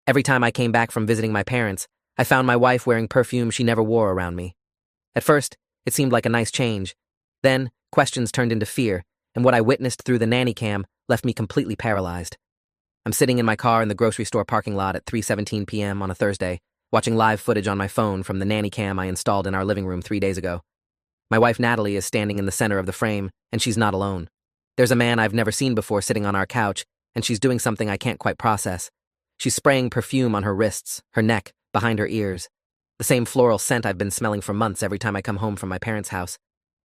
Every time I came back from visiting my parents, I found my wife wearing perfume she never wore around me. At first, it seemed like a nice change. Then, questions turned into fear, and what I witnessed through the nanny cam left me completely paralyzed. I'm sitting in my car in the grocery store parking lot at 3:17 p.m. on a Thursday, watching live footage on my phone from the nanny cam I installed in our living room 3 days ago. My wife Natalie is standing in the center of the frame, and she's not alone. There's a man I've never seen before sitting on our couch, and she's doing something I can't quite process. She's spraying perfume on her wrists, her neck, behind her ears. The same floral scent I've been smelling for months every time I come home from my parents' house.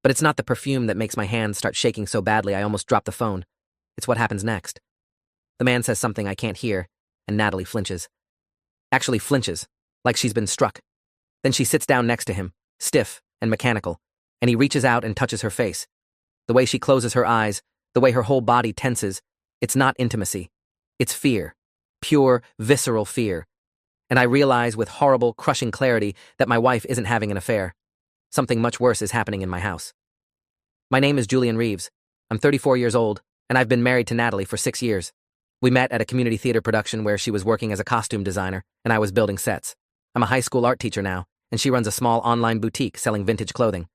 But it's not the perfume that makes my hands start shaking so badly I almost drop the phone. It's what happens next. The man says something I can't hear, and Natalie flinches. Actually flinches, like she's been struck. Then she sits down next to him, stiff and mechanical, and he reaches out and touches her face. The way she closes her eyes, the way her whole body tenses, it's not intimacy. It's fear. Pure, visceral fear. And I realize with horrible, crushing clarity that my wife isn't having an affair. Something much worse is happening in my house. My name is Julian Reeves. I'm 34 years old, and I've been married to Natalie for 6 years. We met at a community theater production where she was working as a costume designer, and I was building sets. I'm a high school art teacher now, and she runs a small online boutique selling vintage clothing.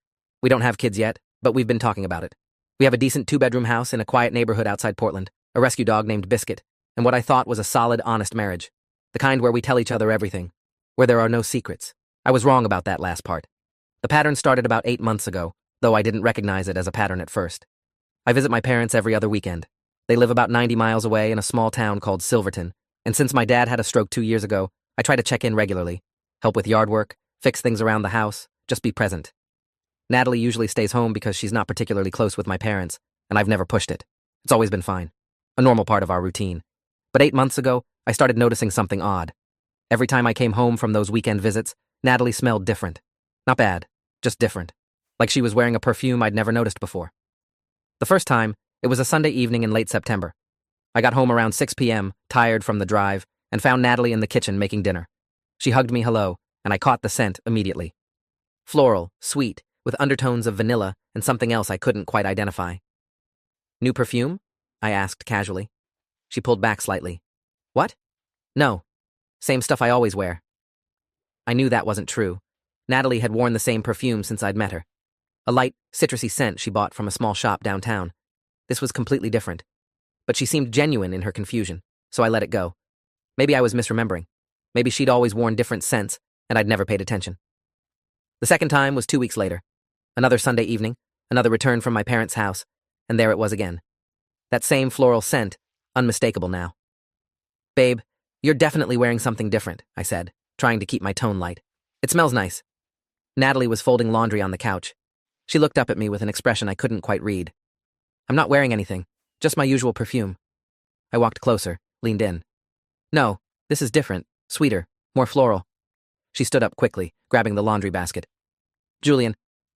We don't have kids yet, but we've been talking about it. We have a decent 2-bedroom house in a quiet neighborhood outside Portland, a rescue dog named Biscuit, and what I thought was a solid, honest marriage. The kind where we tell each other everything, where there are no secrets. I was wrong about that last part. The pattern started about 8 months ago, though I didn't recognize it as a pattern at first. I visit my parents every other weekend. They live about 90 miles away in a small town called Silverton, and since my dad had a stroke 2 years ago, I try to check in regularly, help with yard work, fix things around the house, just be present. Natalie usually stays home because she's not particularly close with my parents, and I've never pushed it. It's always been fine, a normal part of our routine. But 8 months ago, I started noticing something odd. Every time I came home from those weekend visits, Natalie smelled different. Not bad, just different. Like she was wearing a perfume I'd never noticed before. The first time, it was a Sunday evening in late September. I got home around 6 p.m., tired from the drive, and found Natalie in the kitchen making dinner. She hugged me hello, and I caught the scent immediately. Floral, sweet, with undertones of vanilla and something else I couldn't quite identify. New perfume? I asked casually. She pulled back slightly. What? No. Same stuff I always wear. I knew that wasn't true. Natalie had worn the same perfume since I'd met her. A light, citrusy scent she bought from a small shop downtown. This was completely different. But she seemed genuine in her confusion, so I let it go. Maybe I was misremembering. Maybe she'd always worn different scents, and I'd never paid attention. The second time was 2 weeks later. Another Sunday evening, another return from my parents' house, and there it was again. That same floral scent, unmistakable now. Babe, you're definitely wearing something different, I said, trying to keep my tone light. It smells nice. Natalie was folding laundry on the couch. She looked up at me with an expression I couldn't quite read. I'm not wearing anything, just my usual perfume. I walked closer, leaned in. No, this is different, sweeter, more floral. She stood up quickly, grabbing the laundry basket. Julian,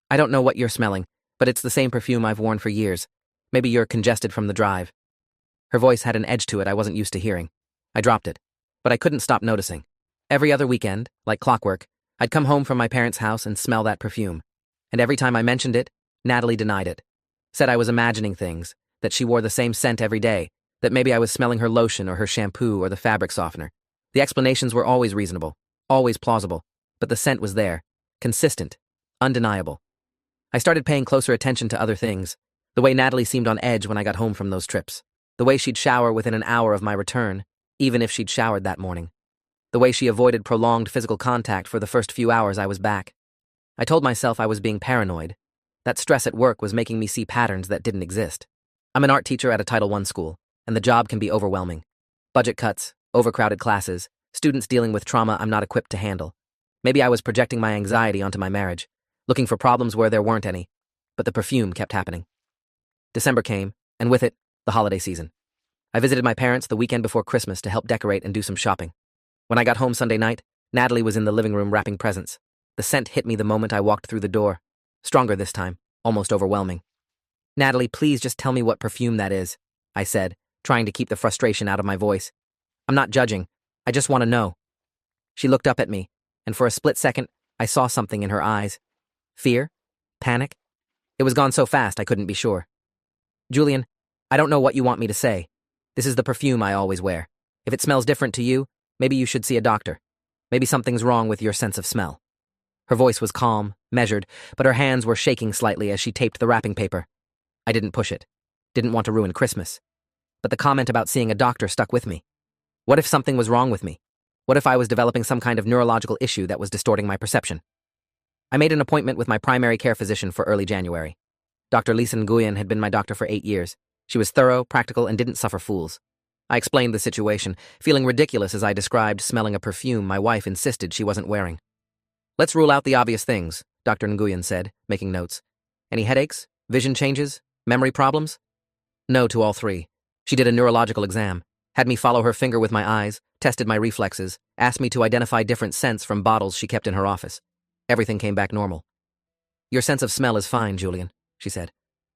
I don't know what you're smelling, but it's the same perfume I've worn for years. Maybe you're congested from the drive. Her voice had an edge to it I wasn't used to hearing. I dropped it, but I couldn't stop noticing. Every other weekend, like clockwork, I'd come home from my parents' house and smell that perfume. And every time I mentioned it, Natalie denied it. Said I was imagining things, that she wore the same scent every day, that maybe I was smelling her lotion or her shampoo or the fabric softener. The explanations were always reasonable, always plausible, but the scent was there, consistent, undeniable. I started paying closer attention to other things, the way Natalie seemed on edge when I got home from those trips, the way she'd shower within an hour of my return, even if she'd showered that morning, the way she avoided prolonged physical contact for the first few hours I was back. I told myself I was being paranoid. That stress at work was making me see patterns that didn't exist. I'm an art teacher at a Title I school, and the job can be overwhelming. Budget cuts, overcrowded classes, students dealing with trauma I'm not equipped to handle. Maybe I was projecting my anxiety onto my marriage, looking for problems where there weren't any, but the perfume kept happening. December came, and with it, the holiday season. I visited my parents the weekend before Christmas to help decorate and do some shopping. When I got home Sunday night, Natalie was in the living room wrapping presents. The scent hit me the moment I walked through the door. Stronger this time, almost overwhelming. Natalie, please just tell me what perfume that is, I said, trying to keep the frustration out of my voice. I'm not judging. I just want to know. She looked up at me, and for a split second, I saw something in her eyes. Fear? Panic? It was gone so fast I couldn't be sure. Julian, I don't know what you want me to say. This is the perfume I always wear. If it smells different to you, Maybe you should see a doctor. Maybe something's wrong with your sense of smell." Her voice was calm, measured, but her hands were shaking slightly as she taped the wrapping paper. I didn't push it. Didn't want to ruin Christmas. But the comment about seeing a doctor stuck with me. What if something was wrong with me? What if I was developing some kind of neurological issue that was distorting my perception? I made an appointment with my primary care physician for early January. Dr. Lisa Nguyen had been my doctor for 8 years. She was thorough, practical, and didn't suffer fools. I explained the situation, feeling ridiculous as I described smelling a perfume my wife insisted she wasn't wearing. "Let's rule out the obvious things," Dr. Nguyen said, making notes. "Any headaches? Vision changes? Memory problems?" "No to all three." She did a neurological exam, had me follow her finger with my eyes, tested my reflexes, asked me to identify different scents from bottles she kept in her office. Everything came back normal. "Your sense of smell is fine, Julian," she said.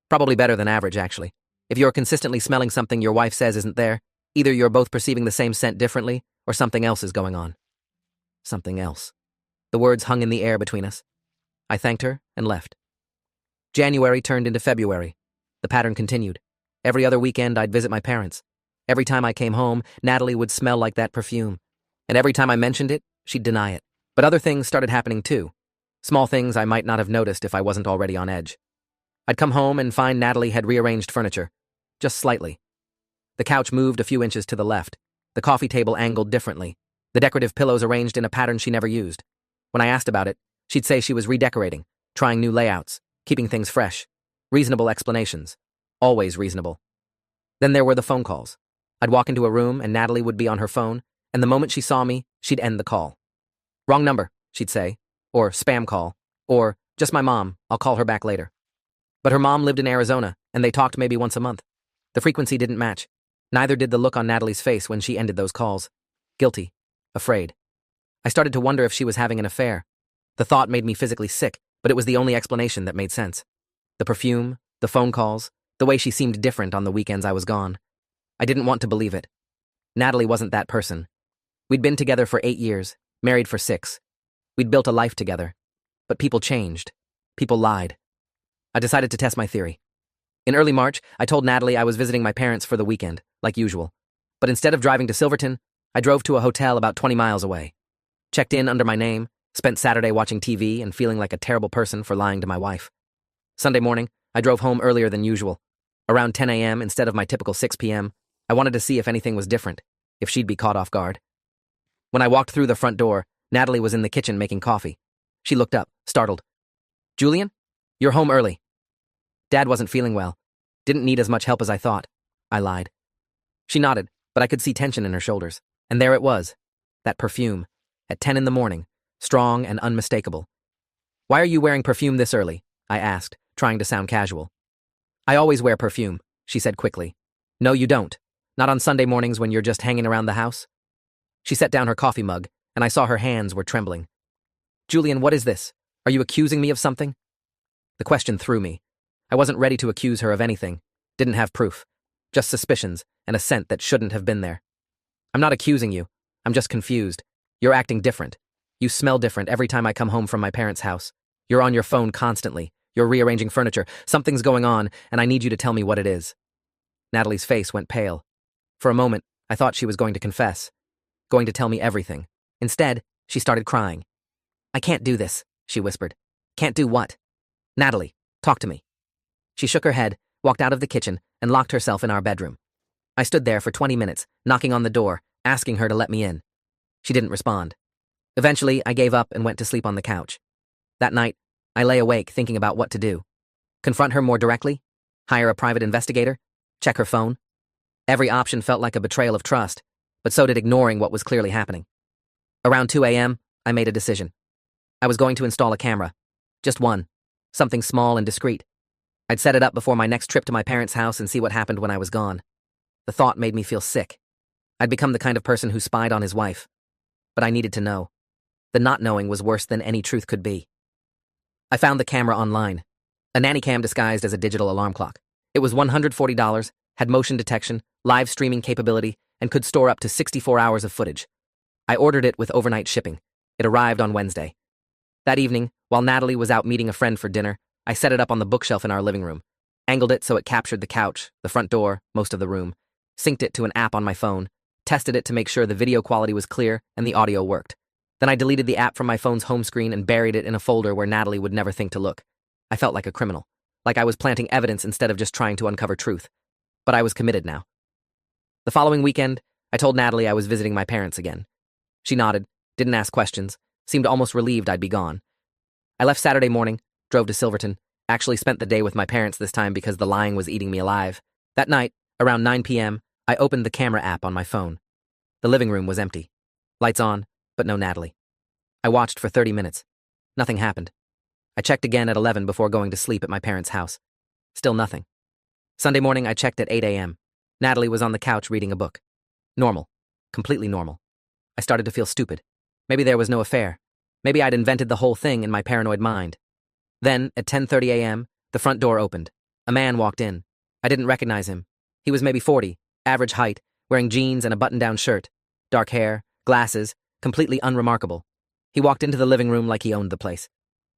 "Probably better than average, actually. If you're consistently smelling something your wife says isn't there, either you're both perceiving the same scent differently, or something else is going on." Something else. The words hung in the air between us. I thanked her and left. January turned into February. The pattern continued. Every other weekend, I'd visit my parents. Every time I came home, Natalie would smell like that perfume. And every time I mentioned it, she'd deny it. But other things started happening too. Small things I might not have noticed if I wasn't already on edge. I'd come home and find Natalie had rearranged furniture. Just slightly. The couch moved a few inches to the left. The coffee table angled differently. The decorative pillows arranged in a pattern she never used. When I asked about it, she'd say she was redecorating, trying new layouts, keeping things fresh. Reasonable explanations. Always reasonable. Then there were the phone calls. I'd walk into a room and Natalie would be on her phone, and the moment she saw me, she'd end the call. "Wrong number," she'd say, or "spam call," or "just my mom, I'll call her back later." But her mom lived in Arizona, and they talked maybe once a month. The frequency didn't match. Neither did the look on Natalie's face when she ended those calls. Guilty. Afraid. I started to wonder if she was having an affair. The thought made me physically sick, but it was the only explanation that made sense. The perfume, the phone calls, the way she seemed different on the weekends I was gone. I didn't want to believe it. Natalie wasn't that person. We'd been together for 8 years, married for 6. We'd built a life together. But people changed. People lied. I decided to test my theory. In early March, I told Natalie I was visiting my parents for the weekend, like usual. But instead of driving to Silverton, I drove to a hotel about 20 miles away. Checked in under my name, spent Saturday watching TV and feeling like a terrible person for lying to my wife. Sunday morning, I drove home earlier than usual. Around 10 a.m. instead of my typical 6 p.m., I wanted to see if anything was different, if she'd be caught off guard. When I walked through the front door, Natalie was in the kitchen making coffee. She looked up, startled. "Julian? You're home early." "Dad wasn't feeling well. Didn't need as much help as I thought." I lied. She nodded, but I could see tension in her shoulders. And there it was. That perfume. At 10 in the morning. Strong and unmistakable. "Why are you wearing perfume this early?" I asked, trying to sound casual. "I always wear perfume," she said quickly. "No, you don't. Not on Sunday mornings when you're just hanging around the house." She set down her coffee mug, and I saw her hands were trembling. "Julian, what is this? Are you accusing me of something?" The question threw me. I wasn't ready to accuse her of anything. Didn't have proof. Just suspicions, and a scent that shouldn't have been there. "I'm not accusing you. I'm just confused. You're acting different. You smell different every time I come home from my parents' house. You're on your phone constantly. You're rearranging furniture. Something's going on, and I need you to tell me what it is." Natalie's face went pale. For a moment, I thought she was going to confess. Going to tell me everything. Instead, she started crying. "I can't do this," she whispered. "Can't do what?" "Natalie, talk to me." She shook her head, walked out of the kitchen, and locked herself in our bedroom. I stood there for 20 minutes, knocking on the door, asking her to let me in. She didn't respond. Eventually, I gave up and went to sleep on the couch. That night, I lay awake thinking about what to do. Confront her more directly? Hire a private investigator? Check her phone? Every option felt like a betrayal of trust, but so did ignoring what was clearly happening. Around 2 a.m., I made a decision. I was going to install a camera. Just one. Something small and discreet. I'd set it up before my next trip to my parents' house and see what happened when I was gone. The thought made me feel sick. I'd become the kind of person who spied on his wife. But I needed to know. The not knowing was worse than any truth could be. I found the camera online. A nanny cam disguised as a digital alarm clock. It was $140, had motion detection, live streaming capability, and could store up to 64 hours of footage. I ordered it with overnight shipping. It arrived on Wednesday. That evening, while Natalie was out meeting a friend for dinner, I set it up on the bookshelf in our living room, angled it so it captured the couch, the front door, most of the room, synced it to an app on my phone, tested it to make sure the video quality was clear and the audio worked. Then I deleted the app from my phone's home screen and buried it in a folder where Natalie would never think to look. I felt like a criminal, like I was planting evidence instead of just trying to uncover truth. But I was committed now. The following weekend, I told Natalie I was visiting my parents again. She nodded, didn't ask questions, seemed almost relieved I'd be gone. I left Saturday morning, drove to Silverton, actually spent the day with my parents this time because the lying was eating me alive. That night, around 9 p.m., I opened the camera app on my phone. The living room was empty. Lights on, but no Natalie. I watched for 30 minutes. Nothing happened. I checked again at 11 before going to sleep at my parents' house. Still nothing. Sunday morning, I checked at 8 a.m. Natalie was on the couch reading a book. Normal. Completely normal. I started to feel stupid. Maybe there was no affair. Maybe I'd invented the whole thing in my paranoid mind. Then, at 10:30 a.m., the front door opened. A man walked in. I didn't recognize him. He was maybe 40, average height, wearing jeans and a button-down shirt. Dark hair, glasses, completely unremarkable. He walked into the living room like he owned the place.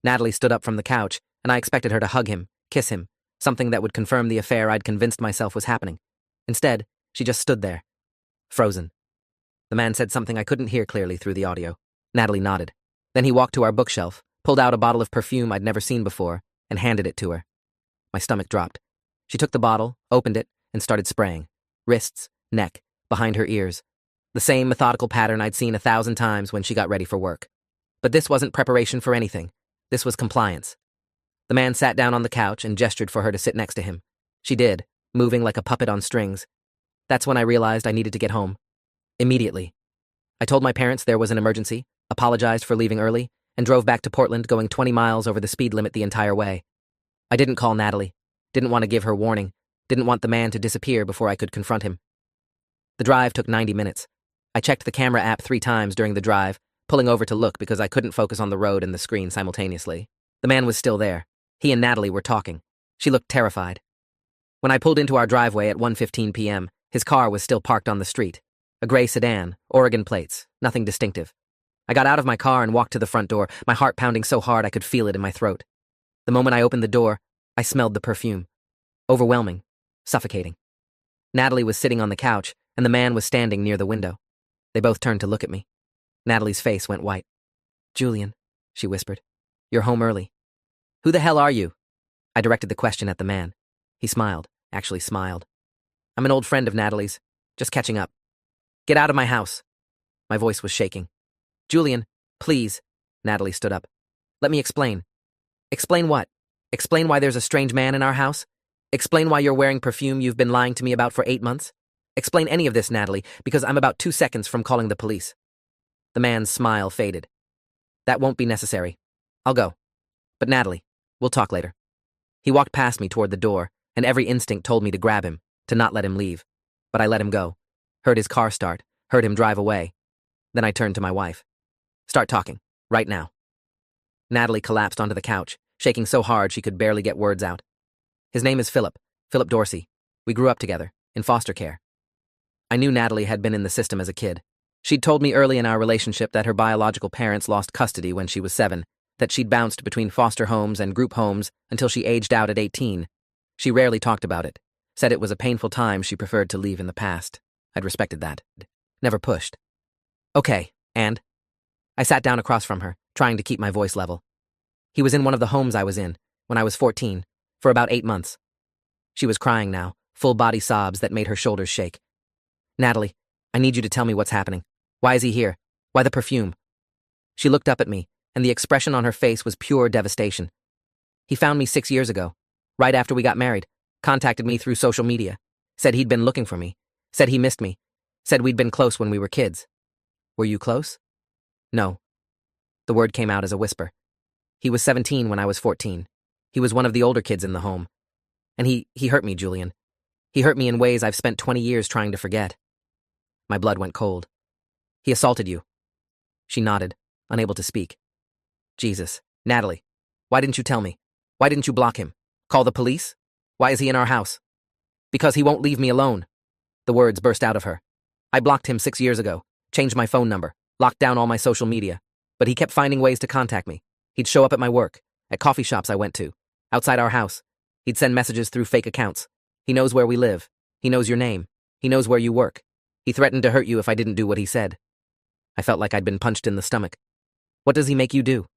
Natalie stood up from the couch, and I expected her to hug him, kiss him, something that would confirm the affair I'd convinced myself was happening. Instead, she just stood there, frozen. The man said something I couldn't hear clearly through the audio. Natalie nodded. Then he walked to our bookshelf, pulled out a bottle of perfume I'd never seen before, and handed it to her. My stomach dropped. She took the bottle, opened it, and started spraying. Wrists, neck, behind her ears. The same methodical pattern I'd seen 1,000 times when she got ready for work. But this wasn't preparation for anything. This was compliance. The man sat down on the couch and gestured for her to sit next to him. She did, moving like a puppet on strings. That's when I realized I needed to get home. Immediately. I told my parents there was an emergency, apologized for leaving early, and drove back to Portland going 20 miles over the speed limit the entire way. I didn't call Natalie, didn't want to give her warning, didn't want the man to disappear before I could confront him. The drive took 90 minutes. I checked the camera app 3 times during the drive, pulling over to look because I couldn't focus on the road and the screen simultaneously. The man was still there. He and Natalie were talking. She looked terrified. When I pulled into our driveway at 1:15 p.m., his car was still parked on the street. A gray sedan, Oregon plates, nothing distinctive. I got out of my car and walked to the front door, my heart pounding so hard I could feel it in my throat. The moment I opened the door, I smelled the perfume. Overwhelming, suffocating. Natalie was sitting on the couch, and the man was standing near the window. They both turned to look at me. Natalie's face went white. "Julian," she whispered, "you're home early." "Who the hell are you?" I directed the question at the man. He smiled, actually smiled. "I'm an old friend of Natalie's, just catching up." "Get out of my house." My voice was shaking. "Julian, please." Natalie stood up. "Let me explain." "Explain what? Explain why there's a strange man in our house? Explain why you're wearing perfume you've been lying to me about for 8 months? Explain any of this, Natalie, because I'm about 2 seconds from calling the police." The man's smile faded. "That won't be necessary. I'll go. But Natalie, we'll talk later." He walked past me toward the door, and every instinct told me to grab him, to not let him leave. But I let him go. Heard his car start, heard him drive away. Then I turned to my wife. "Start talking, right now." Natalie collapsed onto the couch, shaking so hard she could barely get words out. "His name is Philip Dorsey. We grew up together, in foster care." I knew Natalie had been in the system as a kid. She'd told me early in our relationship that her biological parents lost custody when she was 7, that she'd bounced between foster homes and group homes until she aged out at 18. She rarely talked about it, said it was a painful time she preferred to leave in the past. I'd respected that. Never pushed. "Okay, and?" I sat down across from her, trying to keep my voice level. "He was in one of the homes I was in, when I was 14, for about 8 months. She was crying now, full-body sobs that made her shoulders shake. "Natalie, I need you to tell me what's happening. Why is he here? Why the perfume?" She looked up at me, and the expression on her face was pure devastation. "He found me 6 years ago, right after we got married, contacted me through social media, said he'd been looking for me, said he missed me, said we'd been close when we were kids." "Were you close?" "No." The word came out as a whisper. "He was 17 when I was 14. He was one of the older kids in the home. And he hurt me, Julian. He hurt me in ways I've spent 20 years trying to forget." My blood went cold. "He assaulted you." She nodded, unable to speak. "Jesus, Natalie, why didn't you tell me? Why didn't you block him? Call the police? Why is he in our house?" "Because he won't leave me alone." The words burst out of her. "I blocked him 6 years ago, changed my phone number, locked down all my social media. But he kept finding ways to contact me. He'd show up at my work, at coffee shops I went to, outside our house. He'd send messages through fake accounts. He knows where we live. He knows your name. He knows where you work. He threatened to hurt you if I didn't do what he said. I felt like I'd been punched in the stomach. What does he make you do?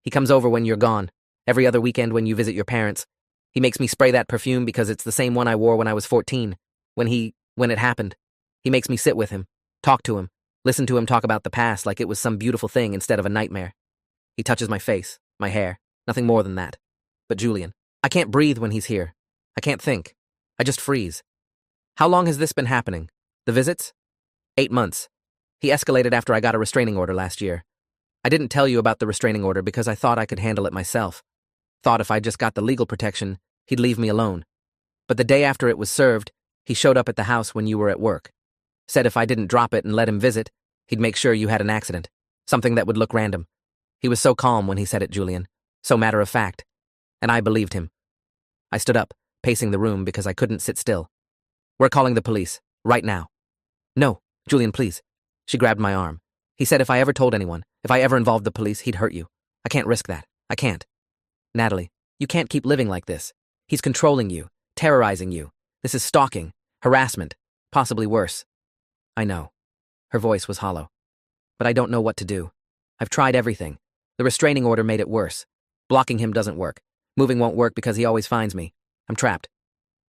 He comes over when you're gone, every other weekend when you visit your parents. He makes me spray that perfume because it's the same one I wore when I was 14, when it happened. He makes me sit with him, talk to him, listen to him talk about the past like it was some beautiful thing instead of a nightmare. He touches my face, my hair, nothing more than that. But Julian, I can't breathe when he's here. I can't think. I just freeze. How long has this been happening? The visits? 8 months. He escalated after I got a restraining order last year. I didn't tell you about the restraining order because I thought I could handle it myself. Thought if I just got the legal protection, he'd leave me alone. But the day after it was served, he showed up at the house when you were at work. Said if I didn't drop it and let him visit, he'd make sure you had an accident. Something that would look random. He was so calm when he said it, Julian. So matter of fact. And I believed him. I stood up, pacing the room because I couldn't sit still. We're calling the police. Right now. No, Julian, please. She grabbed my arm. He said if I ever told anyone, if I ever involved the police, he'd hurt you. I can't risk that. I can't. Natalie, you can't keep living like this. He's controlling you, terrorizing you. This is stalking, harassment, possibly worse. I know. Her voice was hollow. But I don't know what to do. I've tried everything. The restraining order made it worse. Blocking him doesn't work. Moving won't work because he always finds me. I'm trapped.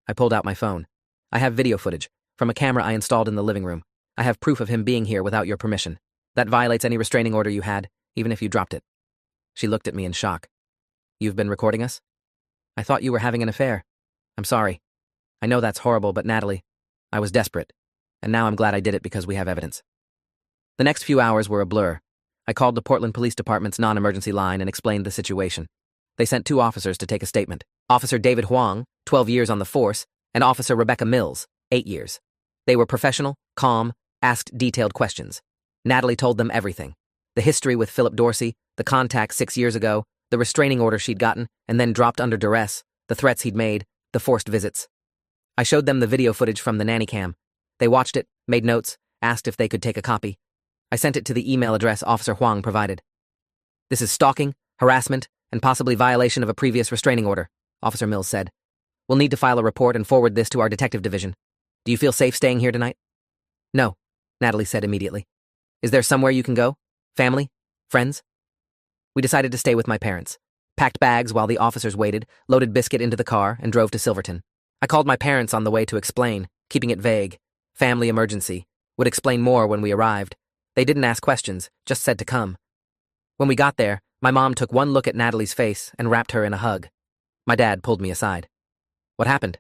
I pulled out my phone. I have video footage from a camera I installed in the living room. I have proof of him being here without your permission. That violates any restraining order you had, even if you dropped it. She looked at me in shock. You've been recording us? I thought you were having an affair. I'm sorry. I know that's horrible, but Natalie, I was desperate. And now I'm glad I did it because we have evidence. The next few hours were a blur. I called the Portland Police Department's non-emergency line and explained the situation. They sent 2 officers to take a statement. Officer David Huang, 12 years on the force, and Officer Rebecca Mills, 8 years. They were professional, calm, asked detailed questions. Natalie told them everything. The history with Philip Dorsey, the contact 6 years ago, the restraining order she'd gotten and then dropped under duress, the threats he'd made, the forced visits. I showed them the video footage from the nanny cam. They watched it, made notes, asked if they could take a copy. I sent it to the email address Officer Huang provided. This is stalking, harassment, and possibly violation of a previous restraining order, Officer Mills said. We'll need to file a report and forward this to our detective division. Do you feel safe staying here tonight? No, Natalie said immediately. Is there somewhere you can go? Family? Friends? We decided to stay with my parents. Packed bags while the officers waited, loaded Biscuit into the car, and drove to Silverton. I called my parents on the way to explain, keeping it vague. Family emergency. Would explain more when we arrived. They didn't ask questions, just said to come. When we got there, my mom took one look at Natalie's face and wrapped her in a hug. My dad pulled me aside. What happened?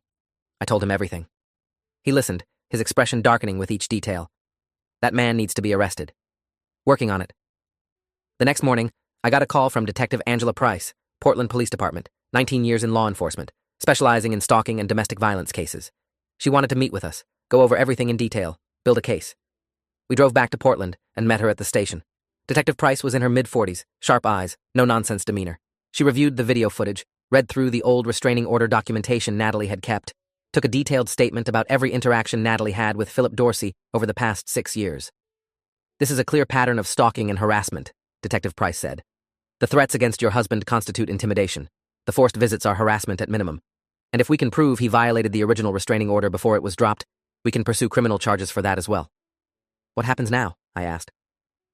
I told him everything. He listened, his expression darkening with each detail. That man needs to be arrested. Working on it. The next morning, I got a call from Detective Angela Price, Portland Police Department, 19 years in law enforcement, specializing in stalking and domestic violence cases. She wanted to meet with us, go over everything in detail, build a case. We drove back to Portland and met her at the station. Detective Price was in her mid-40s, sharp eyes, no-nonsense demeanor. She reviewed the video footage, read through the old restraining order documentation Natalie had kept, took a detailed statement about every interaction Natalie had with Philip Dorsey over the past 6 years. This is a clear pattern of stalking and harassment, Detective Price said. The threats against your husband constitute intimidation. The forced visits are harassment at minimum. And if we can prove he violated the original restraining order before it was dropped, we can pursue criminal charges for that as well. What happens now? I asked.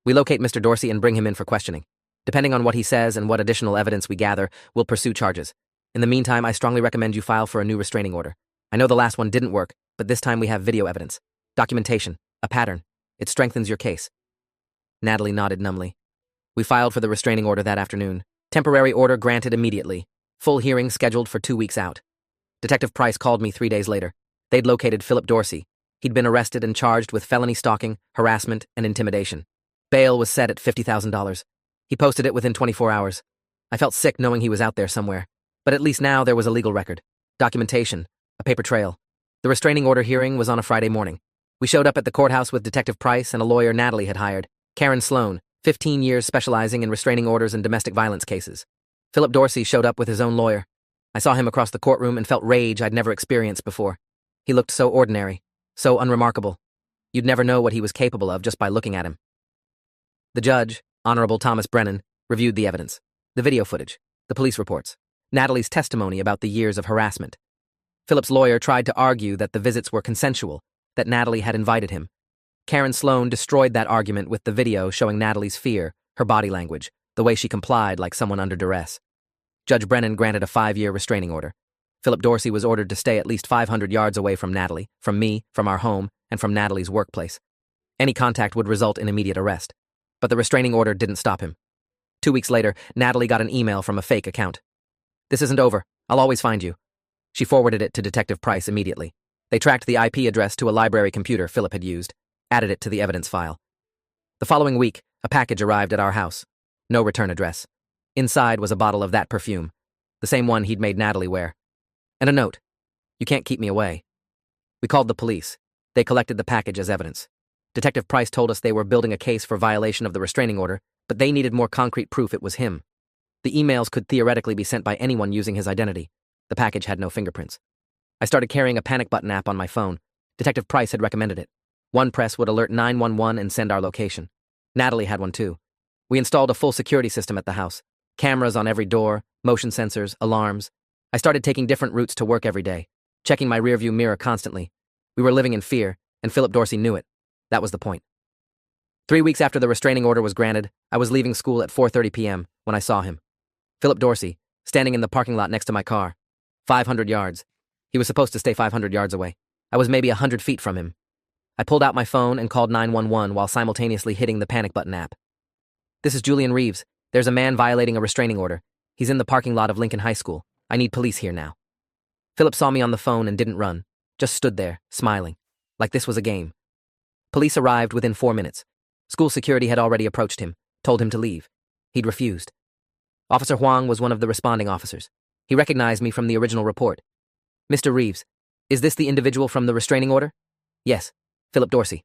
We locate Mr. Dorsey and bring him in for questioning. Depending on what he says and what additional evidence we gather, we'll pursue charges. In the meantime, I strongly recommend you file for a new restraining order. I know the last one didn't work, but this time we have video evidence. Documentation. A pattern. It strengthens your case. Natalie nodded numbly. We filed for the restraining order that afternoon. Temporary order granted immediately. Full hearing scheduled for 2 weeks out. Detective Price called me 3 days later. They'd located Philip Dorsey. He'd been arrested and charged with felony stalking, harassment, and intimidation. Bail was set at $50,000. He posted it within 24 hours. I felt sick knowing he was out there somewhere. But at least now there was a legal record. Documentation. A paper trail. The restraining order hearing was on a Friday morning. We showed up at the courthouse with Detective Price and a lawyer Natalie had hired, Karen Sloan, 15 years specializing in restraining orders and domestic violence cases. Philip Dorsey showed up with his own lawyer. I saw him across the courtroom and felt rage I'd never experienced before. He looked so ordinary, so unremarkable. You'd never know what he was capable of just by looking at him. The judge, Honorable Thomas Brennan, reviewed the evidence, the video footage, the police reports, Natalie's testimony about the years of harassment. Philip's lawyer tried to argue that the visits were consensual, that Natalie had invited him, Karen Sloan destroyed that argument with the video showing Natalie's fear, her body language, the way she complied like someone under duress. Judge Brennan granted a 5-year restraining order. Philip Dorsey was ordered to stay at least 500 yards away from Natalie, from me, from our home, and from Natalie's workplace. Any contact would result in immediate arrest. But the restraining order didn't stop him. 2 weeks later, Natalie got an email from a fake account. "This isn't over. I'll always find you." She forwarded it to Detective Price immediately. They tracked the IP address to a library computer Philip had used, added it to the evidence file. The following week, a package arrived at our house. No return address. Inside was a bottle of that perfume, the same one he'd made Natalie wear. And a note. "You can't keep me away." We called the police. They collected the package as evidence. Detective Price told us they were building a case for violation of the restraining order, but they needed more concrete proof it was him. The emails could theoretically be sent by anyone using his identity. The package had no fingerprints. I started carrying a panic button app on my phone. Detective Price had recommended it. One press would alert 911 and send our location. Natalie had one too. We installed a full security system at the house. Cameras on every door, motion sensors, alarms. I started taking different routes to work every day, checking my rearview mirror constantly. We were living in fear, and Philip Dorsey knew it. That was the point. 3 weeks after the restraining order was granted, I was leaving school at 4:30 p.m. when I saw him. Philip Dorsey, standing in the parking lot next to my car. 500 yards. He was supposed to stay 500 yards away. I was maybe 100 feet from him. I pulled out my phone and called 911 while simultaneously hitting the panic button app. "This is Julian Reeves. There's a man violating a restraining order. He's in the parking lot of Lincoln High School. I need police here now." Philip saw me on the phone and didn't run, just stood there, smiling, like this was a game. Police arrived within 4 minutes. School security had already approached him, told him to leave. He'd refused. Officer Huang was one of the responding officers. He recognized me from the original report. "Mr. Reeves, is this the individual from the restraining order?" "Yes, Philip Dorsey."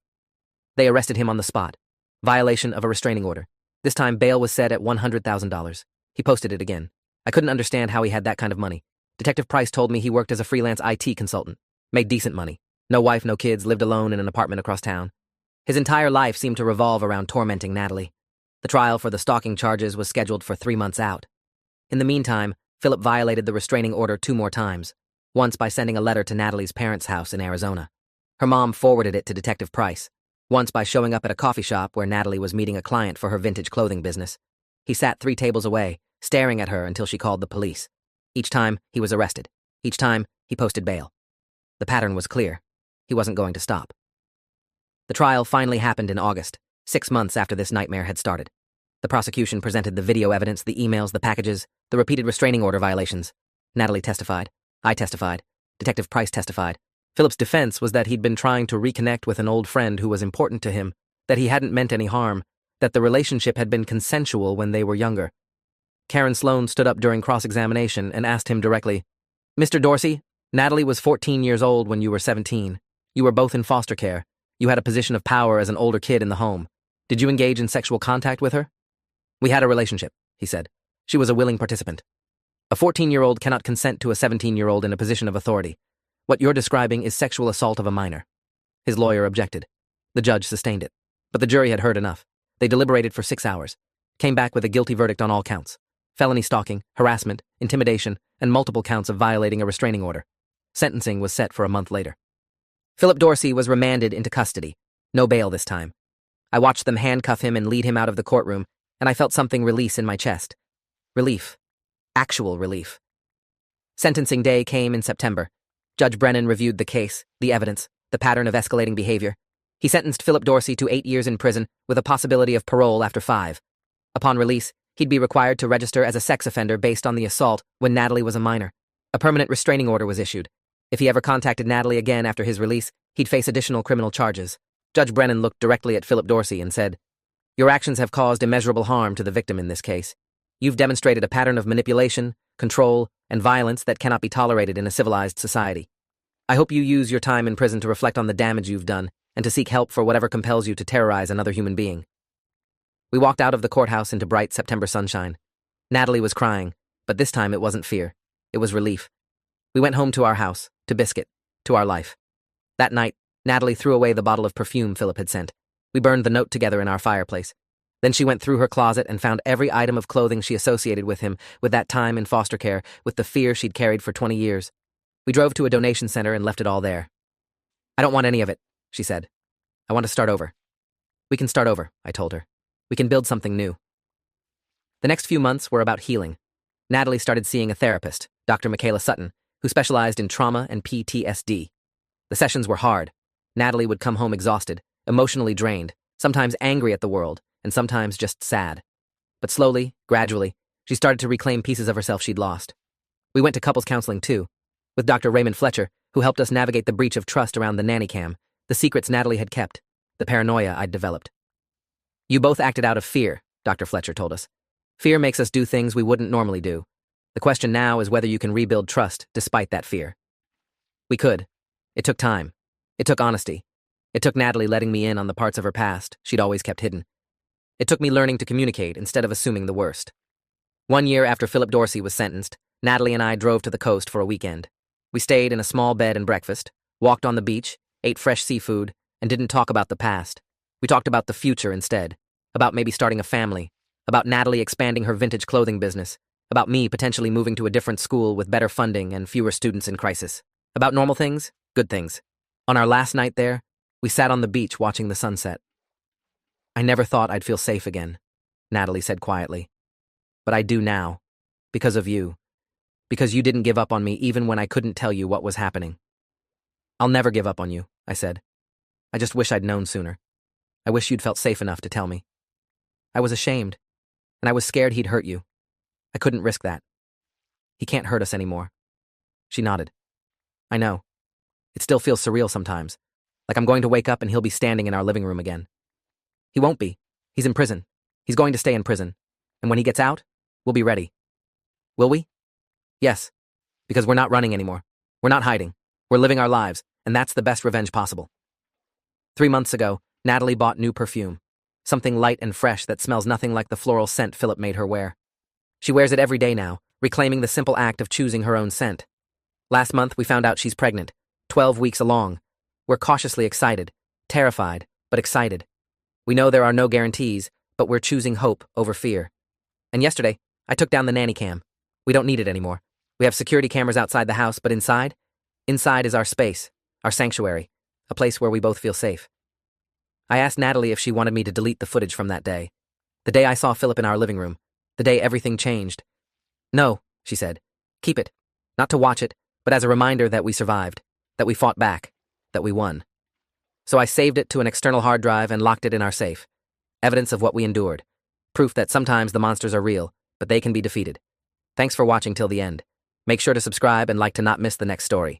They arrested him on the spot. Violation of a restraining order. This time bail was set at $100,000. He posted it again. I couldn't understand how he had that kind of money. Detective Price told me he worked as a freelance IT consultant, made decent money. No wife, no kids, lived alone in an apartment across town. His entire life seemed to revolve around tormenting Natalie. The trial for the stalking charges was scheduled for 3 months out. In the meantime, Philip violated the restraining order 2 more times, once by sending a letter to Natalie's parents' house in Arizona. Her mom forwarded it to Detective Price, once by showing up at a coffee shop where Natalie was meeting a client for her vintage clothing business. He sat 3 tables away, staring at her until she called the police. Each time, he was arrested. Each time, he posted bail. The pattern was clear. He wasn't going to stop. The trial finally happened in August, 6 months after this nightmare had started. The prosecution presented the video evidence, the emails, the packages, the repeated restraining order violations. Natalie testified. I testified. Detective Price testified. Philip's defense was that he'd been trying to reconnect with an old friend who was important to him, that he hadn't meant any harm, that the relationship had been consensual when they were younger. Karen Sloan stood up during cross-examination and asked him directly, "Mr. Dorsey, Natalie was 14 years old when you were 17. You were both in foster care. You had a position of power as an older kid in the home. Did you engage in sexual contact with her?" "We had a relationship," he said. "She was a willing participant. A 14-year-old cannot consent to a 17-year-old in a position of authority. What you're describing is sexual assault of a minor." His lawyer objected. The judge sustained it. But the jury had heard enough. They deliberated for 6 hours, came back with a guilty verdict on all counts: felony stalking, harassment, intimidation, and multiple counts of violating a restraining order. Sentencing was set for a month later. Philip Dorsey was remanded into custody. No bail this time. I watched them handcuff him and lead him out of the courtroom, and I felt something release in my chest. Relief. Actual relief. Sentencing day came in September. Judge Brennan reviewed the case, the evidence, the pattern of escalating behavior. He sentenced Philip Dorsey to 8 years in prison with a possibility of parole after 5. Upon release, he'd be required to register as a sex offender based on the assault when Natalie was a minor. A permanent restraining order was issued. If he ever contacted Natalie again after his release, he'd face additional criminal charges. Judge Brennan looked directly at Philip Dorsey and said, "Your actions have caused immeasurable harm to the victim in this case. You've demonstrated a pattern of manipulation, control, and violence that cannot be tolerated in a civilized society. I hope you use your time in prison to reflect on the damage you've done and to seek help for whatever compels you to terrorize another human being." We walked out of the courthouse into bright September sunshine. Natalie was crying, but this time it wasn't fear. It was relief. We went home to our house, to Biscuit, to our life. That night, Natalie threw away the bottle of perfume Philip had sent. We burned the note together in our fireplace. Then she went through her closet and found every item of clothing she associated with him, with that time in foster care, with the fear she'd carried for 20 years. We drove to a donation center and left it all there. "I don't want any of it," she said. I want to start over. We can start over, I told her. We can build something new. The next few months were about healing. Natalie started seeing a therapist, Dr. Michaela Sutton, who specialized in trauma and PTSD. The sessions were hard. Natalie would come home exhausted, emotionally drained, sometimes angry at the world, and sometimes just sad. But slowly, gradually, she started to reclaim pieces of herself she'd lost. We went to couples counseling too, with Dr. Raymond Fletcher, who helped us navigate the breach of trust around the nanny cam, the secrets Natalie had kept, the paranoia I'd developed. You both acted out of fear, Dr. Fletcher told us. Fear makes us do things we wouldn't normally do. The question now is whether you can rebuild trust despite that fear. We could. It took time. It took honesty. It took Natalie letting me in on the parts of her past she'd always kept hidden. It took me learning to communicate instead of assuming the worst. 1 year after Philip Dorsey was sentenced, Natalie and I drove to the coast for a weekend. We stayed in a small bed and breakfast, walked on the beach, ate fresh seafood, and didn't talk about the past. We talked about the future instead, about maybe starting a family, about Natalie expanding her vintage clothing business, about me potentially moving to a different school with better funding and fewer students in crisis, about normal things, good things. On our last night there, we sat on the beach watching the sunset. I never thought I'd feel safe again, Natalie said quietly. But I do now, because of you, because you didn't give up on me even when I couldn't tell you what was happening. I'll never give up on you, I said. I just wish I'd known sooner. I wish you'd felt safe enough to tell me. I was ashamed, and I was scared he'd hurt you. I couldn't risk that. He can't hurt us anymore. She nodded. I know. It still feels surreal sometimes, like I'm going to wake up and he'll be standing in our living room again. He won't be. He's in prison. He's going to stay in prison. And when he gets out, we'll be ready. Will we? Yes, because we're not running anymore. We're not hiding. We're living our lives, and that's the best revenge possible. 3 months ago, Natalie bought new perfume, something light and fresh that smells nothing like the floral scent Philip made her wear. She wears it every day now, reclaiming the simple act of choosing her own scent. Last month, we found out she's pregnant, 12 weeks along. We're cautiously excited, terrified, but excited. We know there are no guarantees, but we're choosing hope over fear. And yesterday, I took down the nanny cam. We don't need it anymore. We have security cameras outside the house, but inside? Inside is our space, our sanctuary, a place where we both feel safe. I asked Natalie if she wanted me to delete the footage from that day. The day I saw Philip in our living room. The day everything changed. No, she said. Keep it. Not to watch it, but as a reminder that we survived, that we fought back, that we won. So I saved it to an external hard drive and locked it in our safe. Evidence of what we endured. Proof that sometimes the monsters are real, but they can be defeated. Thanks for watching till the end. Make sure to subscribe and like to not miss the next story.